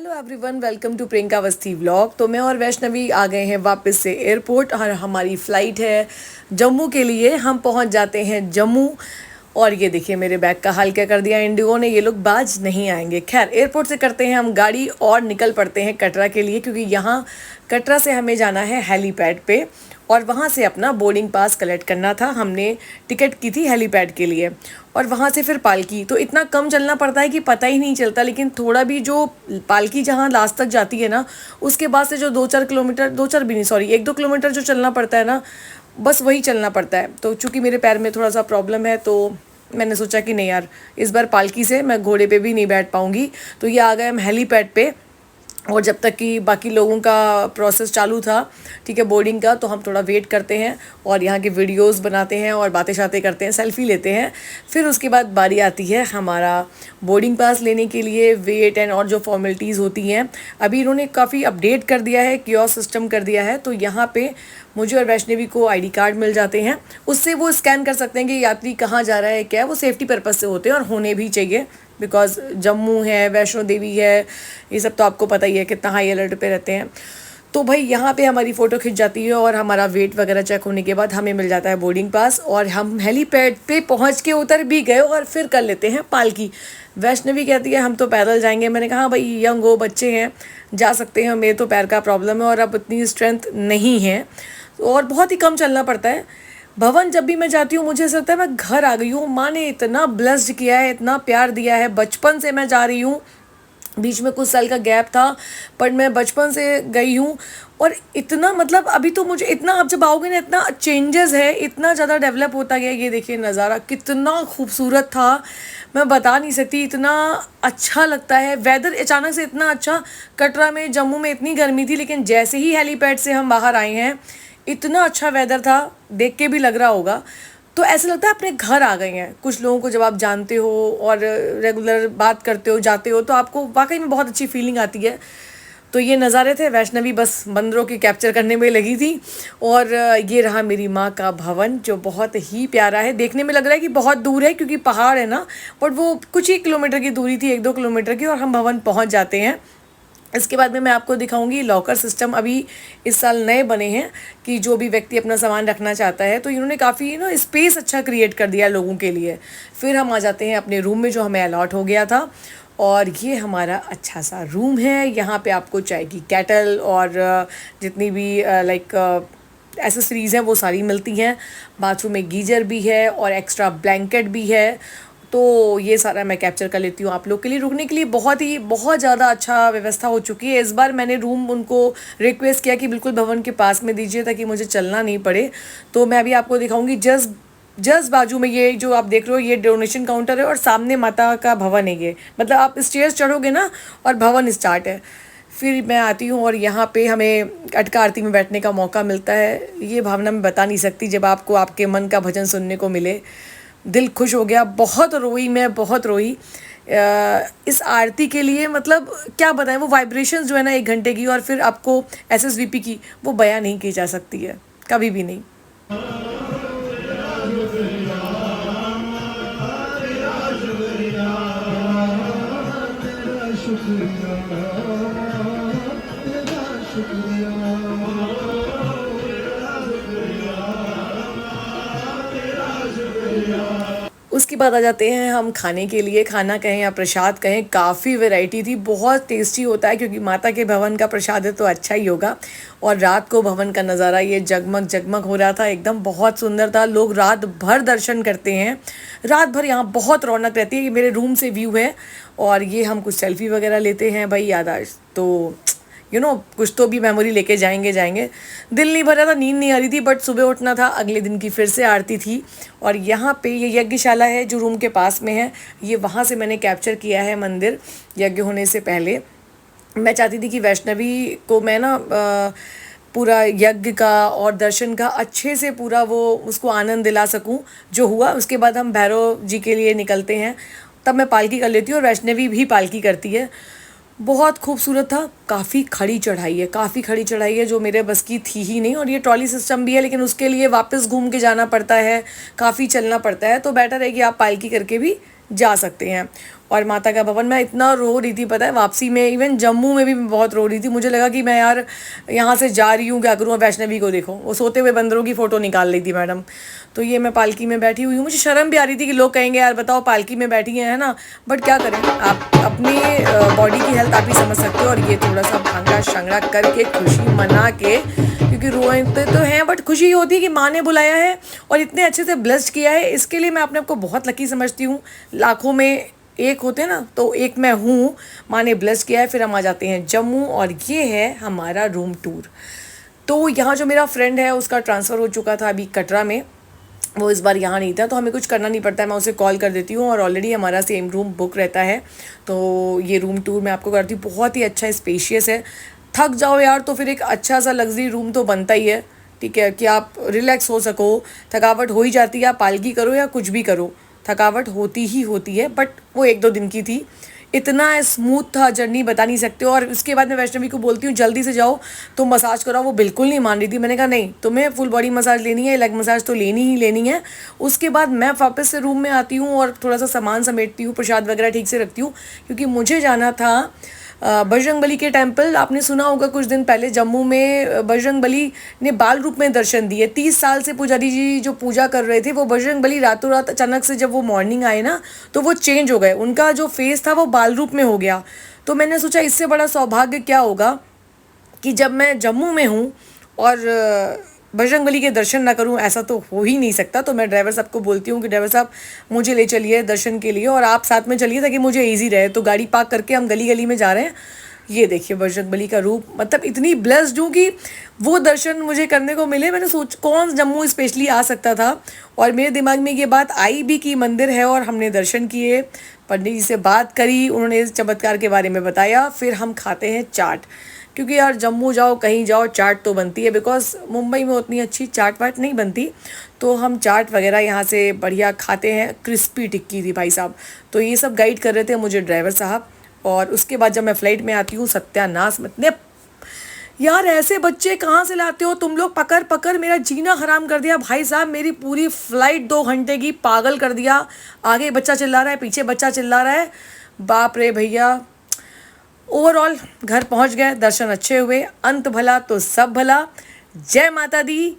Hello everyone, welcome to Priyanka Awasthi vlog. तो मैं और वैष्णवी आ गए हैं वापस से एयरपोर्ट और हमारी फ़्लाइट है जम्मू के लिए। हम पहुंच जाते हैं जम्मू। और ये देखिए मेरे बैग का हाल क्या कर दिया इंडिगो ने, ये लोग बाज नहीं आएंगे। खैर, एयरपोर्ट से करते हैं हम गाड़ी और निकल पड़ते हैं कटरा के लिए, क्योंकि यहाँ कटरा से हमें जाना है हेलीपैड पे और वहाँ से अपना बोर्डिंग पास कलेक्ट करना था। हमने टिकट की थी हेलीपैड के लिए और वहाँ से फिर पालकी। तो इतना कम चलना पड़ता है कि पता ही नहीं चलता, लेकिन थोड़ा भी जो पालकी जहाँ लास्ट तक जाती है ना, उसके बाद से जो 2-4 किलोमीटर, 2-4 भी नहीं सॉरी 1-2 किलोमीटर जो चलना पड़ता है ना, बस वही चलना पड़ता है। तो चूँकि मेरे पैर में थोड़ा सा प्रॉब्लम है, तो मैंने सोचा कि नहीं यार, इस बार पालकी से मैं घोड़े पे भी नहीं बैठ पाऊँगी। तो ये आ गए हम हेलीपैड पे, और जब तक कि बाकी लोगों का प्रोसेस चालू था, ठीक है, बोर्डिंग का, तो हम थोड़ा वेट करते हैं और यहाँ की वीडियोस बनाते हैं और बातें शातें करते हैं, सेल्फी लेते हैं। फिर उसके बाद बारी आती है हमारा बोर्डिंग पास लेने के लिए, वेट एंड और जो फॉर्मेलिटीज़ होती हैं। अभी इन्होंने काफ़ी अपडेट कर दिया है, कियोस्क सिस्टम कर दिया है। तो यहाँ पे मुझे और वैष्णवी को आईडी कार्ड मिल जाते हैं, उससे वो स्कैन कर सकते हैं कि यात्री कहाँ जा रहा है, क्या है। वो सेफ्टी पर्पज़ से होते हैं और होने भी चाहिए, बिकॉज जम्मू है, वैष्णो देवी है, ये सब तो आपको पता ही है कितना हाई अलर्ट पे रहते हैं। तो भाई यहाँ पे हमारी फ़ोटो खिंच जाती है और हमारा वेट वगैरह चेक होने के बाद हमें मिल जाता है बोर्डिंग पास और हम हेलीपैड पे पहुँच के उतर भी गए और फिर कर लेते हैं पालकी। वैष्णवी कहती है हम तो पैदल जाएंगे। मैंने कहा भाई यंग हो, बच्चे हैं, जा सकते हैं, मेरे तो पैर का प्रॉब्लम है और अब इतनी स्ट्रेंथ नहीं है और बहुत ही कम चलना पड़ता है। भवन जब भी मैं जाती हूँ मुझे ऐसा लगता है मैं घर आ गई हूँ। माँ ने इतना ब्लेस्ड किया है, इतना प्यार दिया है। बचपन से मैं जा रही हूँ, बीच में कुछ साल का गैप था, पर मैं बचपन से गई हूँ और इतना मतलब अभी तो मुझे इतना, आप जब आओगे ना, इतना चेंजेस है, इतना ज़्यादा डेवलप होता गया। ये देखिए नज़ारा कितना खूबसूरत था, मैं बता नहीं सकती, इतना अच्छा लगता है। वेदर अचानक से इतना अच्छा, कटरा में, जम्मू में इतनी गर्मी थी, लेकिन जैसे ही हेलीपैड से हम बाहर आए हैं इतना अच्छा वेदर था, देख के भी लग रहा होगा। तो ऐसा लगता है अपने घर आ गए हैं। कुछ लोगों को जब आप जानते हो और रेगुलर बात करते हो, जाते हो, तो आपको वाकई में बहुत अच्छी फीलिंग आती है। तो ये नज़ारे थे। वैष्णवी बस बंदरों की कैप्चर करने में लगी थी। और ये रहा मेरी माँ का भवन, जो बहुत ही प्यारा है। देखने में लग रहा है कि बहुत दूर है क्योंकि पहाड़ है ना, बट वो कुछ ही किलोमीटर की दूरी थी, 1-2 किलोमीटर की, और हम भवन पहुँच जाते हैं। इसके बाद में मैं आपको दिखाऊंगी लॉकर सिस्टम। अभी इस साल नए बने हैं कि जो भी व्यक्ति अपना सामान रखना चाहता है, तो इन्होंने काफ़ी स्पेस अच्छा क्रिएट कर दिया लोगों के लिए। फिर हम आ जाते हैं अपने रूम में जो हमें अलॉट हो गया था, और ये हमारा अच्छा सा रूम है। यहाँ पे आपको चाय की केटल और जितनी भी लाइक एसेसरीज़ हैं वो सारी मिलती हैं। बाथरूम में गीजर भी है और एक्स्ट्रा ब्लैंकेट भी है। तो ये सारा मैं कैप्चर कर लेती हूँ आप लोग के लिए। रुकने के लिए बहुत ज़्यादा अच्छा व्यवस्था हो चुकी है। इस बार मैंने रूम उनको रिक्वेस्ट किया कि बिल्कुल भवन के पास में दीजिए ताकि मुझे चलना नहीं पड़े। तो मैं अभी आपको दिखाऊंगी। जस्ट बाजू में ये जो आप देख रहे हो, ये डोनेशन काउंटर है और सामने माता का भवन है। ये मतलब आप स्टेयर्स चढ़ोगे ना और भवन स्टार्ट है। फिर मैं आती हूँ और यहाँ पे हमें अटका आरती में बैठने का मौका मिलता है। ये भावना मैं बता नहीं सकती, जब आपको आपके मन का भजन सुनने को मिले, दिल खुश हो गया। बहुत रोई मैं, बहुत रोई इस आरती के लिए। मतलब क्या बताएं, वो वाइब्रेशंस जो है ना 1 घंटे की, और फिर आपको एसएसवीपी की, वो बयां नहीं की जा सकती है, कभी भी नहीं। उसके बाद आ जाते हैं हम खाने के लिए। खाना कहें या प्रसाद कहें, काफ़ी वैरायटी थी, बहुत टेस्टी होता है क्योंकि माता के भवन का प्रसाद है तो अच्छा ही होगा। और रात को भवन का नज़ारा ये जगमग जगमग हो रहा था, एकदम बहुत सुंदर था। लोग रात भर दर्शन करते हैं, रात भर यहाँ बहुत रौनक रहती है। ये मेरे रूम से व्यू है और ये हम कुछ सेल्फी वगैरह लेते हैं भाई, याददाश्त। तो कुछ तो भी मेमोरी लेके जाएंगे। दिल नहीं भर रहा था, नींद नहीं आ रही थी, बट सुबह उठना था, अगले दिन की फिर से आरती थी। और यहाँ पे ये यज्ञशाला है जो रूम के पास में है, ये वहाँ से मैंने कैप्चर किया है मंदिर यज्ञ होने से पहले। मैं चाहती थी कि वैष्णवी को मैं ना पूरा यज्ञ का और दर्शन का अच्छे से पूरा वो उसको आनंद दिला सकूं, जो हुआ। उसके बाद हम भैरव जी के लिए निकलते हैं, तब मैं पालकी कर लेती हूँ और वैष्णवी भी पालकी करती है। बहुत खूबसूरत था। काफ़ी खड़ी चढ़ाई है जो मेरे बस की थी ही नहीं। और ये ट्रॉली सिस्टम भी है, लेकिन उसके लिए वापस घूम के जाना पड़ता है, काफ़ी चलना पड़ता है। तो बेटर है कि आप पालकी करके भी जा सकते हैं। और माता का भवन। मैं इतना रो रही थी पता है वापसी में, इवन जम्मू में भी मैं बहुत रो रही थी। मुझे लगा कि मैं यार यहाँ से जा रही हूँ, क्या करूँ। वैष्णवी को देखो, वो सोते हुए बंदरों की फ़ोटो निकाल रही थी मैडम। तो ये मैं पालकी में बैठी हुई हूँ, मुझे शर्म भी आ रही थी कि लोग कहेंगे यार बताओ पालकी में बैठी हैं, है ना। बट क्या करें, आप अपनी बॉडी की हेल्थ आप ही समझ सकते हो। और ये थोड़ा सा भांगड़ा शांगड़ा करके खुशी मना के, क्योंकि रोते तो हैं बट खुशी होती है कि माँ ने बुलाया है और इतने अच्छे से ब्लेस्ड किया है। इसके लिए मैं अपने आप को बहुत लकी समझती हूँ। लाखों में एक होते हैं ना, तो एक मैं हूँ। माँ ने ब्लेस किया है। फिर हम आ जाते हैं जम्मू और ये है हमारा रूम टूर। तो यहाँ जो मेरा फ्रेंड है उसका ट्रांसफ़र हो चुका था अभी कटरा में, वो इस बार यहाँ नहीं था, तो हमें कुछ करना नहीं पड़ता है, मैं उसे कॉल कर देती हूँ और ऑलरेडी हमारा सेम रूम बुक रहता है। तो ये रूम टूर मैं आपको करती हूँ, बहुत ही अच्छा स्पेशियस है। थक जाओ यार तो फिर एक अच्छा सा लग्जरी रूम तो बनता ही है, ठीक है, कि आप रिलैक्स हो सको। थकावट हो ही जाती है, आप पालकी करो या कुछ भी करो, थकावट होती ही होती है। बट वो 1-2 दिन की थी, इतना स्मूथ था जर्नी बता नहीं सकते हो। और उसके बाद मैं वैष्णवी को बोलती हूँ जल्दी से जाओ तो मसाज कराओ, वो बिल्कुल नहीं मान रही थी। मैंने कहा नहीं, तुम्हें फुल बॉडी मसाज लेनी है, लेग मसाज तो लेनी ही लेनी है। उसके बाद मैं वापस से रूम में आती हूँ और थोड़ा सा सामान समेटती हूँ, प्रसाद वगैरह ठीक से रखती हूँ, क्योंकि मुझे जाना था बजरंगबली के टेम्पल। आपने सुना होगा कुछ दिन पहले जम्मू में बजरंगबली ने बाल रूप में दर्शन दिए। 30 साल से पुजारी जी जो पूजा कर रहे थे, वो बजरंगबली रातों रात अचानक से जब वो मॉर्निंग आए ना, तो वो चेंज हो गए, उनका जो फेस था वो बाल रूप में हो गया। तो मैंने सोचा इससे बड़ा सौभाग्य क्या होगा कि जब मैं जम्मू में हूँ और बजरंगबली के दर्शन ना करूं, ऐसा तो हो ही नहीं सकता। तो मैं ड्राइवर साहब को बोलती हूँ कि ड्राइवर साहब मुझे ले चलिए दर्शन के लिए और आप साथ में चलिए ताकि मुझे इजी रहे। तो गाड़ी पार्क करके हम गली गली में जा रहे हैं। ये देखिए बजरंगबली का रूप, मतलब इतनी ब्लेस्ड हूँ कि वो दर्शन मुझे करने को मिले। मैंने सोच कौन जम्मू स्पेशली आ सकता था, और मेरे दिमाग में ये बात आई भी कि मंदिर है, और हमने दर्शन किए, पंडित जी से बात करी, उन्होंने इस चमत्कार के बारे में बताया। फिर हम खाते हैं चाट, क्योंकि यार जम्मू जाओ कहीं जाओ चाट तो बनती है, बिकॉज मुंबई में उतनी अच्छी चाट वाट नहीं बनती। तो हम चाट वगैरह यहाँ से बढ़िया खाते हैं। क्रिस्पी टिक्की थी भाई साहब। तो ये सब गाइड कर रहे थे मुझे ड्राइवर साहब। और उसके बाद जब मैं फ़्लाइट में आती हूँ, सत्यानाश, इतने यार ऐसे बच्चे कहाँ से लाते हो तुम लोग, पकड़ पकड़ मेरा जीना हराम कर दिया भाई साहब। मेरी पूरी फ़्लाइट 2 घंटे की पागल कर दिया। आगे बच्चा चिल्ला रहा है, पीछे बच्चा चिल्ला रहा है, बाप रे भैया। ओवरऑल घर पहुंच गए, दर्शन अच्छे हुए, अंत भला तो सब भला। जय माता दी।